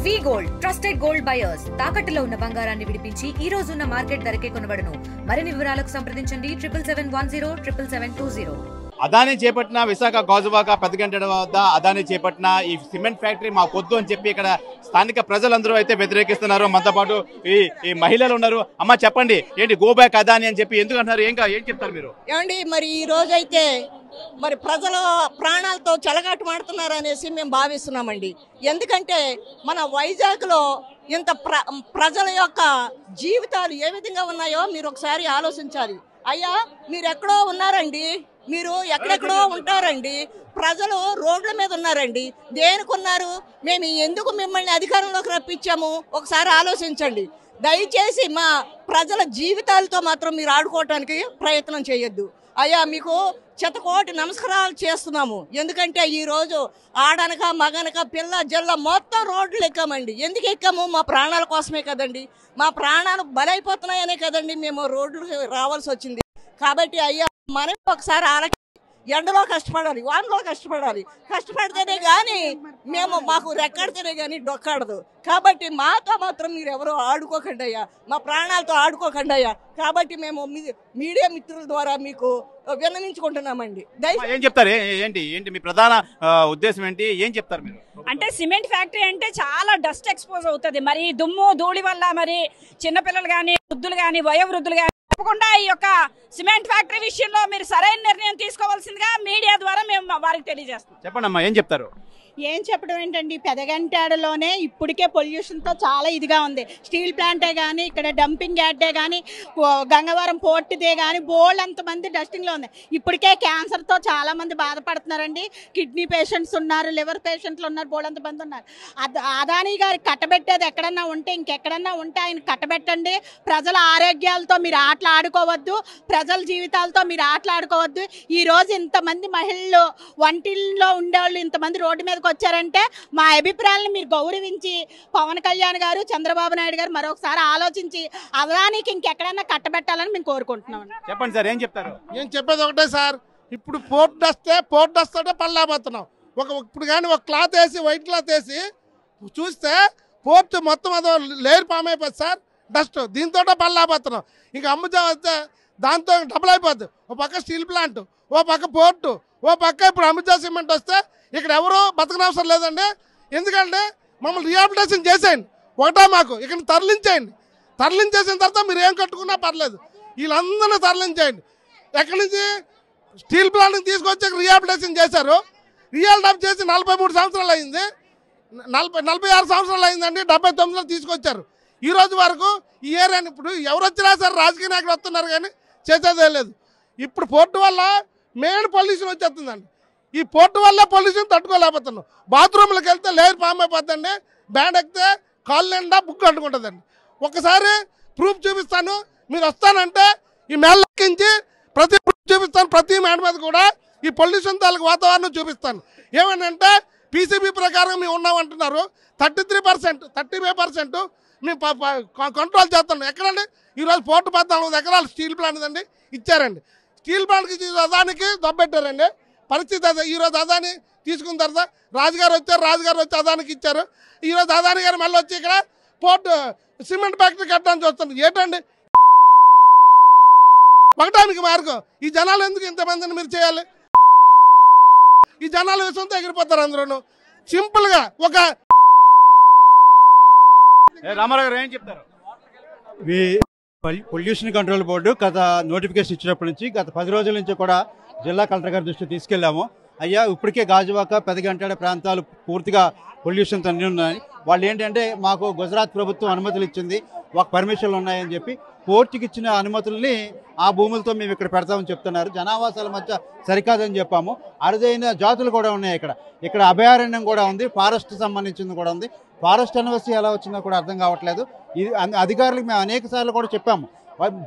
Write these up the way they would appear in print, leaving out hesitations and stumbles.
వి gold trusted gold buyers తాకట్టులో ఉన్న బంగారాన్ని విడిపించి ఈ రోజు ఉన్న మార్కెట్ ధరకే కొనబడును. మరిన్ని వివరాలకు సంప్రదించండి 77107720. అదానీ చేపట్టిన విశాఖ గాజువాక పెద్దగంట వద్ద అదానీ చేపట్టిన ఈ సిమెంట్ ఫ్యాక్టరీ మా కొద్దు అని చెప్పి ఇక్కడ స్థానిక ప్రజలందరూ అయితే వ్యతిరేకిస్తున్నారు. మనతో పాటు ఈ మహిళలు ఉన్నారు. అమ్మ చెప్పండి, ఏంటి గో బ్యాక్ అదానీ అని చెప్పి ఎందుకు అంటున్నారు? ఏం చెప్తారు మీరు? ఏమండి, మరి ఈ రోజైతే మరి ప్రజల ప్రాణాలతో చెలగాటమాడుతున్నారు అనేసి మేము భావిస్తున్నామండి. ఎందుకంటే మన వైజాగ్లో ఇంత ప్రజల యొక్క జీవితాలు ఏ విధంగా ఉన్నాయో మీరు ఒకసారి ఆలోచించాలి. అయ్యా, మీరు ఎక్కడో ఉన్నారండి, మీరు ఎక్కడెక్కడో ఉంటారండి, ప్రజలు రోడ్ల మీద ఉన్నారండి. దేనికి ఉన్నారు? మేము ఎందుకు మిమ్మల్ని అధికారంలోకి రప్పించాము ఒకసారి ఆలోచించండి. దయచేసి మా ప్రజల జీవితాలతో మాత్రం మీరు ఆడుకోవటానికి ప్రయత్నం చేయొద్దు. అయ్యా, మీకు శతకోటి నమస్కారాలు చేస్తున్నాము. ఎందుకంటే ఈరోజు ఆడనక మగనక పిల్ల జల్ల మొత్తం రోడ్లు ఎక్కామండి. ఎందుకు ఎక్కాము? మా ప్రాణాల కోసమే కదండి. మా ప్రాణాలు బలైపోతున్నాయనే కదండి మేము రోడ్లు రావాల్సి వచ్చింది. కాబట్టి అయ్యా, మనం ఒకసారి ఎండలో కష్టపడాలి, వానలో కష్టపడాలి. కష్టపడితేనే కానీ మాకు రెక్కడితేనే కానీ డొక్కాడదు. కాబట్టి మాతో మాత్రం మీరు ఎవరో ఆడుకోకండి అయ్యా, మా ప్రాణాలతో ఆడుకోకండి అయ్యా. కాబట్టి మేము మీడియా మిత్రుల ద్వారా మీకు విన్నవించుకుంటున్నామండి. ఏం చెప్తారు? ఏంటి మీ ప్రధాన ఉద్దేశం ఏంటి? ఏం చెప్తారు మీరు? అంటే సిమెంట్ ఫ్యాక్టరీ అంటే చాలా డస్ట్ ఎక్స్పోజ్ అవుతుంది. మరి దుమ్ము ధూళి వల్ల మరి చిన్నపిల్లలు కానీ వృద్ధులు కానీ వయోవృద్ధులు కానీ తప్పకుండా ఈ యొక్క సిమెంట్ ఫ్యాక్టరీ విషయంలో మీరు సరైన నిర్ణయం తీసుకోవాల్సిందిగా మీడియా ద్వారా మేము వారికి తెలియజేస్తాం. చెప్పండి అమ్మా, ఏం చెప్తారు? ఏం చెప్పడం ఏంటండి, పెదగంటాడలోనే ఇప్పటికే పొల్యూషన్తో చాలా ఇదిగా ఉంది. స్టీల్ ప్లాంటే కానీ, ఇక్కడ డంపింగ్ యార్డే కానీ, గంగవరం పోర్టుదే కానీ బోల్డ్ అంతమంది డస్టింగ్లో ఉంది. ఇప్పటికే క్యాన్సర్తో చాలామంది బాధపడుతున్నారండి. కిడ్నీ పేషెంట్స్ ఉన్నారు, లివర్ పేషెంట్లు ఉన్నారు, బోల్డ్ అంతమంది ఉన్నారు. అదానీ గారికి కట్టబెట్టేది ఎక్కడన్నా ఉంటే ఇంకెక్కడన్నా ఉంటే ఆయన కట్టబెట్టండి. ప్రజల ఆరోగ్యాలతో మీరు ఆటలు ఆడుకోవద్దు, ప్రజల జీవితాలతో మీరు ఆటలు ఆడుకోవద్దు. ఈరోజు ఇంతమంది మహిళలు వంటిల్లో ఉండేవాళ్ళు ఇంతమంది రోడ్డు మీదకి వచ్చారంటే మా అభిప్రాయాలను మీరు గౌరవించి పవన్ కళ్యాణ్ గారు, చంద్రబాబు నాయుడు గారు మరొకసారి ఆలోచించి అదానికి ఇంకెక్కడైనా కట్టబెట్టాలని మేము కోరుకుంటున్నాం. చెప్పండి సార్, ఏం చెప్తారు? ఏం చెప్పేది ఒకటే సార్, ఇప్పుడు పోర్ట్ డస్ట్ తోటే పళ్ళాపోతున్నాం. ఇప్పుడు కానీ ఒక క్లాత్ వేసి, వైట్ క్లాత్ వేసి చూస్తే పోర్ట్ మొత్తం అదో లేయర్ ఫామ్ అయిపోతుంది సార్. డస్ట్ దీంతో పళ్ళాపోతున్నాం. ఇంకా అమ్ముజా వస్తే దాంతో డబుల్ అయిపోద్ది. ఓ పక్క స్టీల్ ప్లాంట్, ఓ పక్క పోర్టు, ఓ పక్క ఇప్పుడు అమ్ముజా సిమెంట్ వస్తే ఇక్కడ ఎవరు బతకనవసరం లేదండి. ఎందుకంటే మమ్మల్ని రీహాబిలిటేషన్ చేసేయండి. ఒకటా మాకు ఇక్కడ తరలించేయండి. తరలించేసిన తర్వాత మీరు ఏం కట్టుకున్నా పర్లేదు, వీళ్ళందరినీ తరలించేయండి. ఎక్కడి నుంచి స్టీల్ ప్లాంట్ని తీసుకొచ్చి రీహాబిలిటేషన్ చేశారు. రీహాబిలిటేషన్ చేసి 43 సంవత్సరాలు అయింది, 46 సంవత్సరాలు అయిందండి. 79లో తీసుకొచ్చారు. ఈ రోజు వరకు ఈ ఏరియాని ఇప్పుడు ఎవరు వచ్చినా సరే రాజకీయ నాయకులు వస్తున్నారు కానీ చేసేదే లేదు. ఇప్పుడు పోర్టు వల్ల మెయిన్ పొల్యూషన్ వచ్చేస్తుందండి. ఈ పోర్టు వల్ల పొల్యూషన్ తట్టుకోలేకపోతున్నాం. బాత్రూమ్లకు వెళ్తే లేయర్ ఫామ్ అయిపోతుందండి. బ్యాండ్ ఎక్కితే కాళ్ళు నిండా బుక్ అంటుకుంటుందండి. ఒకసారి ప్రూఫ్ చూపిస్తాను, మీరు వస్తానంటే ఈ మేళ ఎక్కించి ప్రతి ప్రూఫ్ చూపిస్తాను. ప్రతి మేడ మీద కూడా ఈ పొల్యూషన్ తాలూకు వాతావరణం చూపిస్తాను. ఏమనంటే పీసీబీ ప్రకారం మేము ఉన్నామంటున్నారు. 35% మేము కంట్రోల్ చేస్తాను. ఎక్కడండి ఈరోజు పోర్టు 14 ఎకరాలు స్టీల్ ప్లాంట్ అండి ఇచ్చారండి. స్టీల్ ప్లాంట్కి అదానికి దొబ్బెట్టారండి. పరిస్థితి అదే. ఈరోజు అదాని తీసుకున్న తర్వాత రాజుగారు వచ్చి అదానికి ఇచ్చారు. ఈరోజు అదాని గారు మళ్ళీ వచ్చి ఇక్కడ పోర్టు సిమెంట్ ఫ్యాక్టరీ కట్టడానికి చూస్తాను. ఏంటండి ఒకటానికి మార్గం? ఈ జనాలు ఎందుకు ఇంతమందిని మీరు చేయాలి? ఈ జనాల విషయంతో ఎగిరిపోతారు అందరూ. సింపుల్గా ఒక రామారావు గారు ఏం చెప్తారు? పొల్యూషన్ కంట్రోల్ బోర్డు గత నోటిఫికేషన్ ఇచ్చినప్పటి నుంచి గత 10 రోజుల నుంచి కూడా జిల్లా కలెక్టర్ గారి దృష్టి తీసుకెళ్లాము. అయ్యా, ఇప్పటికే గాజువాక పెదగంటాడ ప్రాంతాలు పూర్తిగా పొల్యూషన్తో నిండి ఉన్నాయి. వాళ్ళు ఏంటంటే మాకు గుజరాత్ ప్రభుత్వం అనుమతులు ఇచ్చింది, ఒక పర్మిషన్లు ఉన్నాయని చెప్పి కోర్టుకి ఇచ్చిన అనుమతుల్ని ఆ భూములతో మేము ఇక్కడ పెడతామని చెప్తున్నారు. జనావాసాల మధ్య సరికాదని చెప్పాము. అరుదైన జాతులు కూడా ఉన్నాయి. ఇక్కడ అభయారణ్యం కూడా ఉంది, ఫారెస్ట్ సంబంధించింది కూడా ఉంది. ఫారెస్ట్ యూనివర్సిటీ ఎలా వచ్చిందో కూడా అర్థం కావట్లేదు. ఇది అధికారులకు మేము అనేక సార్లు కూడా చెప్పాము.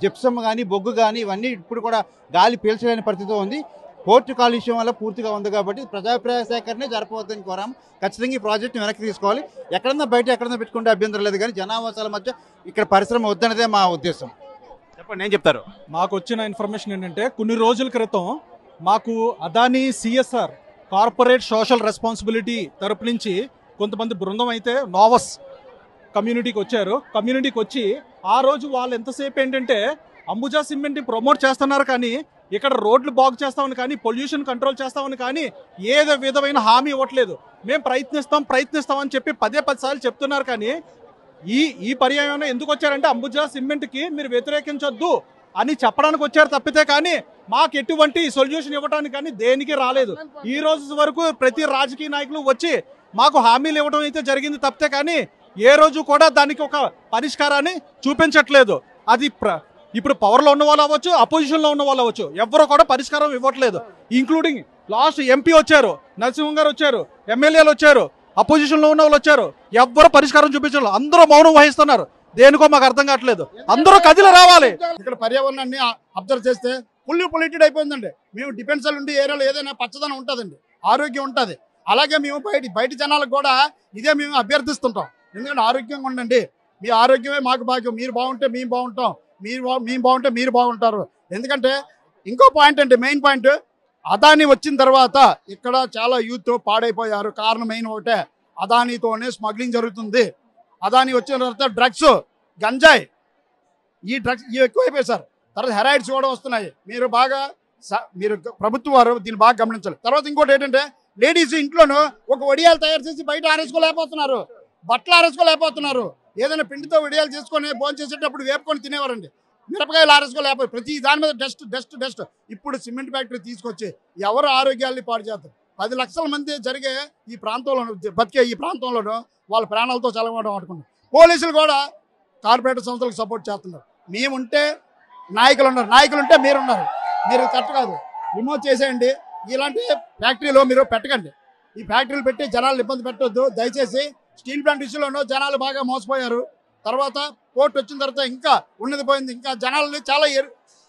జిప్సమ్ కానీ బొగ్గు కానీ ఇవన్నీ ఇప్పుడు కూడా గాలి పీల్చలేని పరిస్థితి ఉంది. పోర్టు కాలుష్యం వల్ల పూర్తిగా ఉంది. కాబట్టి ప్రజాభిప్రాయ సేకరణే జరపవద్దని కోరాము. ఖచ్చితంగా ఈ ప్రాజెక్టుని వెనక్కి తీసుకోవాలి. ఎక్కడన్నా బయట ఎక్కడన్నా పెట్టుకుంటే అభ్యంతరం లేదు, కానీ జనావాసాల మధ్య ఇక్కడ పరిశ్రమ వద్దనేదే మా ఉద్దేశం. చెప్పండి, ఏం చెప్తారు? మాకు వచ్చిన ఇన్ఫర్మేషన్ ఏంటంటే కొన్ని రోజుల క్రితం మాకు Adani CSR corporate social responsibility తరపు నుంచి కొంతమంది బృందం అయితే నోవస్ కమ్యూనిటీకి వచ్చారు. కమ్యూనిటీకి వచ్చి ఆ రోజు వాళ్ళు ఎంతసేపు ఏంటంటే అంబుజా సిమెంట్ని ప్రమోట్ చేస్తున్నారు, కానీ ఇక్కడ రోడ్లు బాగు చేస్తామని కానీ పొల్యూషన్ కంట్రోల్ చేస్తామని కానీ ఏదో విధమైన హామీ ఇవ్వట్లేదు. మేము ప్రయత్నిస్తామని చెప్పి 10 సార్లు చెప్తున్నారు. కానీ ఈ పర్యాయంలో ఎందుకు వచ్చారంటే అంబుజా సిమెంట్కి మీరు వ్యతిరేకించొద్దు అని చెప్పడానికి వచ్చారు తప్పితే కానీ మాకు ఎటువంటి సొల్యూషన్ ఇవ్వడానికి కానీ దేనికి రాలేదు. ఈ రోజు వరకు ప్రతి రాజకీయ నాయకులు వచ్చి మాకు హామీలు ఇవ్వడం అయితే జరిగింది తప్పితే కానీ ఏ రోజు కూడా దానికి ఒక పరిష్కారాన్ని చూపించట్లేదు. అది ఇప్పుడు పవర్లో ఉన్న వాళ్ళు అవ్వచ్చు, అపోజిషన్లో ఉన్న వాళ్ళు అవ్వచ్చు, ఎవరు కూడా పరిష్కారం ఇవ్వట్లేదు. ఇంక్లూడింగ్ లాస్ట్ ఎంపీ వచ్చారు, నరసింహం గారు వచ్చారు, ఎమ్మెల్యేలు వచ్చారు, అపోజిషన్లో ఉన్న వాళ్ళు వచ్చారు, ఎవ్వరు పరిష్కారం చూపించారు. అందరూ మౌనం వహిస్తున్నారు. దేనికో మాకు అర్థం కావట్లేదు. అందరూ కదిలి రావాలి. ఇక్కడ పర్యావరణాన్ని అబ్జర్వ్ చేస్తే ఫుల్లీ పొల్యూటెడ్ అయిపోయిందండి. మేము డిఫెన్స్లో ఉండి ఏరియాలో ఏదైనా పచ్చదనం ఉంటుందండి, ఆరోగ్యం ఉంటుంది. అలాగే మేము బయట జనాలకు కూడా ఇదే మేము అభ్యర్థిస్తుంటాం. ఎందుకంటే ఆరోగ్యంగా ఉండండి, మీ ఆరోగ్యమే మాకు భాగ్యం, మీరు బాగుంటే మేము బాగుంటాం, మేము బాగుంటే మీరు బాగుంటారు. ఎందుకంటే ఇంకో పాయింట్ అంటే మెయిన్ పాయింట్, అదాని వచ్చిన తర్వాత ఇక్కడ చాలా యూత్ పాడైపోయారు. కారణం మెయిన్ ఒకటే, అదానితోనే స్మగ్లింగ్ జరుగుతుంది. అదాని వచ్చిన తర్వాత డ్రగ్స్, గంజాయి, ఈ డ్రగ్స్ ఇవి ఎక్కువైపోయాయి సార్. తర్వాత హెరాయిడ్స్ కూడా వస్తున్నాయి. మీరు ప్రభుత్వం వారు దీన్ని బాగా గమనించాలి. తర్వాత ఇంకోటి ఏంటంటే లేడీస్ ఇంట్లోనూ ఒక వడియాలు తయారు చేసి బయట ఆరేసుకోలేకపోతున్నారు, బట్టలు ఆరేసుకోలేకపోతున్నారు. ఏదైనా పిండితో వడియాలు చేసుకొని భోజనం చేసేటప్పుడు వేపుకొని తినేవారండి. మిరపకాయలు ఆరేసుకోలేకపోయి ప్రతి దాని మీద డస్ట్. ఇప్పుడు సిమెంట్ ఫ్యాక్టరీ తీసుకొచ్చి ఎవరు ఆరోగ్యాన్ని పాడు చేస్తారు? 10 లక్షల మంది జరిగే ఈ ప్రాంతంలో బతికే ఈ ప్రాంతంలోనూ వాళ్ళ ప్రాణాలతో చలవడం ఆడుకున్నారు. పోలీసులు కూడా కార్పొరేట్ సంస్థలకు సపోర్ట్ చేస్తున్నారు. మేముంటే నాయకులు ఉన్నారు, నాయకులు ఉంటే మీరున్నారు. మీరు కరెక్ట్ కాదు, రిమూవ్ చేసేయండి. ఇలాంటి ఫ్యాక్టరీలో మీరు పెట్టకండి. ఈ ఫ్యాక్టరీలు పెట్టి జనాలు ఇబ్బంది పెట్టొద్దు దయచేసి. స్టీల్ ప్లాంట్ ఇష్యూలోనూ జనాలు బాగా మోసపోయారు. తర్వాత పోర్ట్ వచ్చిన తర్వాత ఇంకా ఉన్నది పోయింది. ఇంకా జనాలని చాలా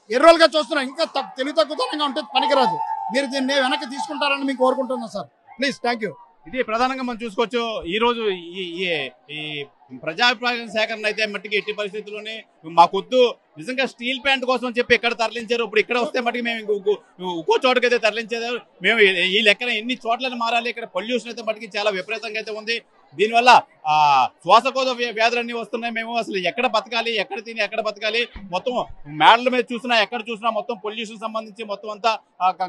ఎర్రోలుగా చూస్తున్నారు. ఇంకా తెలివి తక్కువతనంగా ఉంటే పనికిరాదు. మీరు దీన్ని వెనక్కి తీసుకుంటారని మీకు కోరుకుంటున్నాను సార్. Please, thank you. ఇది ప్రధానంగా మనం చూసుకోవచ్చు. ఈ రోజు ఈ ప్రజాభిప్రాయ సేకరణ అయితే మట్టికి ఎట్టి పరిస్థితుల్లోనే మాకొద్దు, నిజంగా స్టీల్ ప్లాంట్ కోసం చెప్పి ఎక్కడ తరలించారు, ఇప్పుడు ఇక్కడ వస్తే మట్టికి మేము ఇంకో చోటుకైతే తరలించేది. మేము ఈ లెక్కన ఎన్ని చోట్లని మారాలి. ఇక్కడ పొల్యూషన్ అయితే మట్టికి చాలా విపరీతంగా అయితే ఉంది. దీనివల్ల శ్వాసకోశ వ్యాధులన్నీ వస్తున్నాయి. మేము అసలు ఎక్కడ బతకాలి, ఎక్కడ తిని ఎక్కడ బతకాలి, మొత్తం మేడల మీద చూసినా ఎక్కడ చూసినా మొత్తం పొల్యూషన్ సంబంధించి మొత్తం అంతా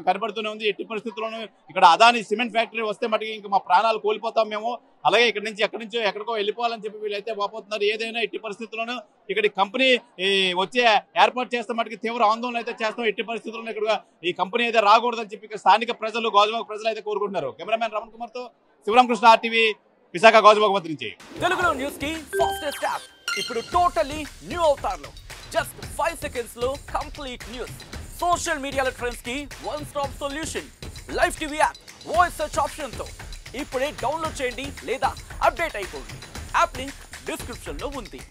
కనబడుతూనే ఉంది. ఎట్టి పరిస్థితుల్లోనూ ఇక్కడ అదాని సిమెంట్ ఫ్యాక్టరీ వస్తే మటుకి ఇంకా మా ప్రాణాలు కోల్పోతాం మేము. అలాగే ఇక్కడ నుంచి ఎక్కడి నుంచో ఎక్కడికో వెళ్ళిపోవాలని చెప్పి వీళ్ళైతే వాపోతున్నారు. ఏదైనా ఎట్టి పరిస్థితుల్లోనూ ఇక్కడ కంపెనీ వచ్చే ఏర్పాటు చేస్తే మటుకి తీవ్ర ఆందోళన అయితే చేస్తాం. ఎట్టి పరిస్థితుల్లో ఇక్కడ ఈ కంపెనీ అయితే రాకూడదని చెప్పి స్థానిక ప్రజలు, గాజువాక ప్రజలు అయితే కోరుకుంటున్నారు. కెమెరామెన్ రమణ్ కుమార్ తో శివరామకృష్ణ, RTV, విశాఖ, గాజువాక నుంచి. తెలుగులో న్యూస్ కి ఫాస్టెస్ట్ యాప్ ఇప్పుడు టోటల్లీ న్యూ అవతార్లో జస్ట్ 5 సెకండ్స్ లో కంప్లీట్ న్యూస్. సోషల్ మీడియాలో ట్రెండ్స్ కి one stop solution. Live TV app voice search option తో ఇప్పుడే డౌన్లోడ్ చేయండి లేదా అప్డేట్ అయిపోండి. యాప్ లింక్ డిస్క్రిప్షన్ లో ఉంది.